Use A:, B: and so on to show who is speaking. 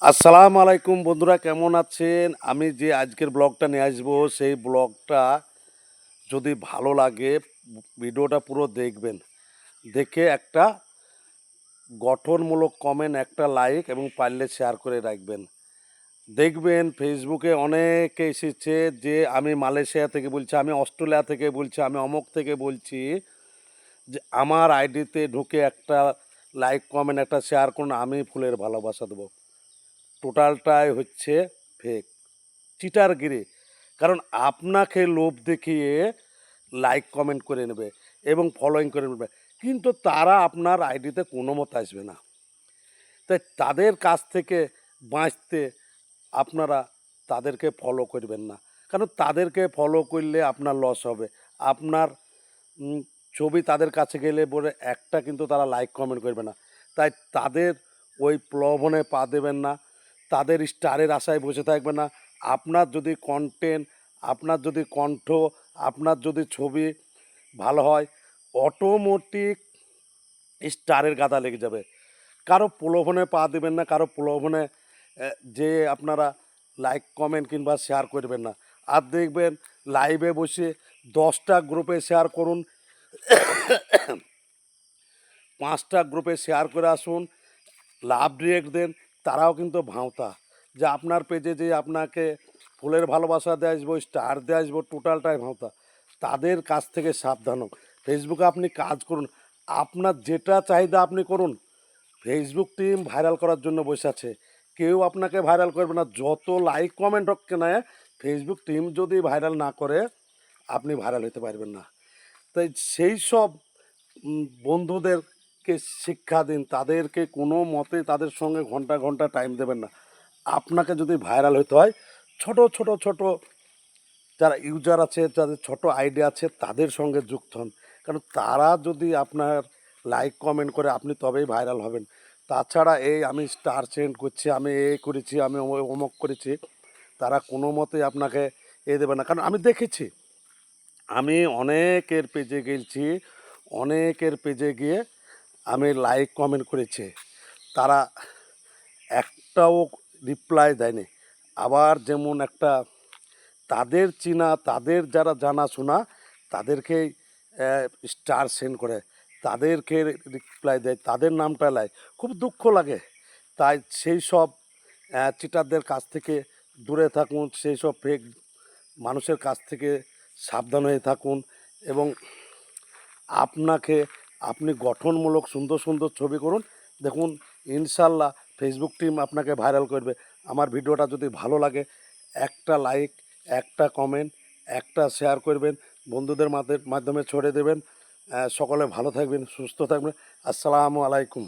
A: আসসালামু আলাইকুম বন্ধুরা, কেমন আছেন? আমি যে আজকের ব্লগটা নিয়ে আসবো সেই ব্লগটা যদি ভালো লাগে ভিডিওটা পুরো দেখবেন। দেখে একটা গঠনমূলক কমেন্ট, একটা লাইক এবং পারলে শেয়ার করে রাখবেন। দেখবেন ফেসবুকে অনেকে এসেছে যে আমি মালয়েশিয়া থেকে বলছি, আমি অস্ট্রেলিয়া থেকে বলছি, আমি অমুক থেকে বলছি যে আমার আইডিতে ঢুকে একটা লাইক কমেন্ট একটা শেয়ার করুন, আমি ফুলের ভালোবাসা দেবো। টোটালটাই হচ্ছে ফেক, চিটারগিরি। কারণ আপনাকে লোভ দেখিয়ে লাইক কমেন্ট করে নেবে এবং ফলোয়িং করে নেবে, কিন্তু তারা আপনার আইডিতে কোনো মতে আসবে না। তাই তাদের কাছ থেকে বাঁচতে আপনারা তাদেরকে ফলো করবেন না, কারণ তাদেরকে ফলো করলে আপনার লস হবে। আপনার উম, ছবি তাদের কাছে গেলে বলে একটা কিন্তু তারা লাইক কমেন্ট করবে না। তাই তাদের ওই প্রলোভনে পা দেবেন না, তাদের স্টারের আশায় বসে থাকবেন না। আপনার যদি কন্টেন্ট, আপনার যদি কণ্ঠ, আপনার যদি ছবি ভালো হয়, অটোমেটিক স্টারের গাদা লেগে যাবে। কারো প্রলোভনে পা দিবেন না, কারো প্রলোভনে যে আপনারা লাইক কমেন্ট কিংবা শেয়ার করবেন না। আর দেখবেন লাইভে বসে 10টা গ্রুপে শেয়ার করুন, 5টা গ্রুপে শেয়ার করে আসুন, লাভ রিয়েক্ট দেন, তারাও কিন্তু ভাঁওতা। যে আপনার পেজে যে আপনাকে ফুলের ভালোবাসা দিয়ে আসবো, স্টার দিয়ে আসবো, টোটালটাই ভাঁওতা। তাদের কাছ থেকে সাবধান হোক। ফেসবুকে আপনি কাজ করুন, আপনার যেটা চাহিদা আপনি করুন। ফেসবুক টিম ভাইরাল করার জন্য বসে আছে, কেউ আপনাকে ভাইরাল করবে না। যত লাইক কমেন্ট হোক কেন, ফেসবুক টিম যদি ভাইরাল না করে আপনি ভাইরাল হতে পারবেন না। তাই সেই সব বন্ধুদেরকে শিক্ষা দিন, তাদেরকে কোনো মতে তাদের সঙ্গে ঘন্টা ঘন্টা টাইম দেবেন না। আপনাকে যদি ভাইরাল হতে হয়, ছোট ছোট ছোট যারা ইউজার আছে, যাদের ছোট আইডিয়া আছে, তাদের সঙ্গে যুক্ত হন। কারণ তারা যদি আপনার লাইক কমেন্ট করে আপনি তবেই ভাইরাল হবেন। তাছাড়া এই আমি স্টার সেন্ড করছি, আমি এই করেছি, আমি অমুক করেছি, তারা কোনো মতেই আপনাকে দেবে না। কারণ আমি দেখেছি, আমি অনেকের পেজে গেছি, অনেকের পেজে গিয়ে আমি লাইক কমেন্ট করেছি, তারা একটাও রিপ্লাই দেয়নি। আবার যেমন একটা তাদের চিনা, তাদের যারা জানাশোনা, তাদেরকেই স্টার সেন্ড করে, তাদেরকে রিপ্লাই দেয়, তাদের নামটা নেয়। খুব দুঃখ লাগে। তাই সেই সব চিটারদের কাছ থেকে দূরে থাকুন, সেই সব ফেক মানুষের কাছ থেকে সাবধান হয়ে থাকুন। এবং আপনাকে আপনি গঠনমূলক সুন্দর সুন্দর ছবি করুন, দেখুন ইনশাল্লাহ ফেসবুক টিম আপনাকে ভাইরাল করবে। আমার ভিডিওটা যদি ভালো লাগে একটা লাইক, একটা কমেন্ট, একটা শেয়ার করবেন, বন্ধুদের মাধ্যমে ছড়িয়ে দেবেন। সকলে ভালো থাকবেন, সুস্থ থাকবেন। আসসালামু আলাইকুম।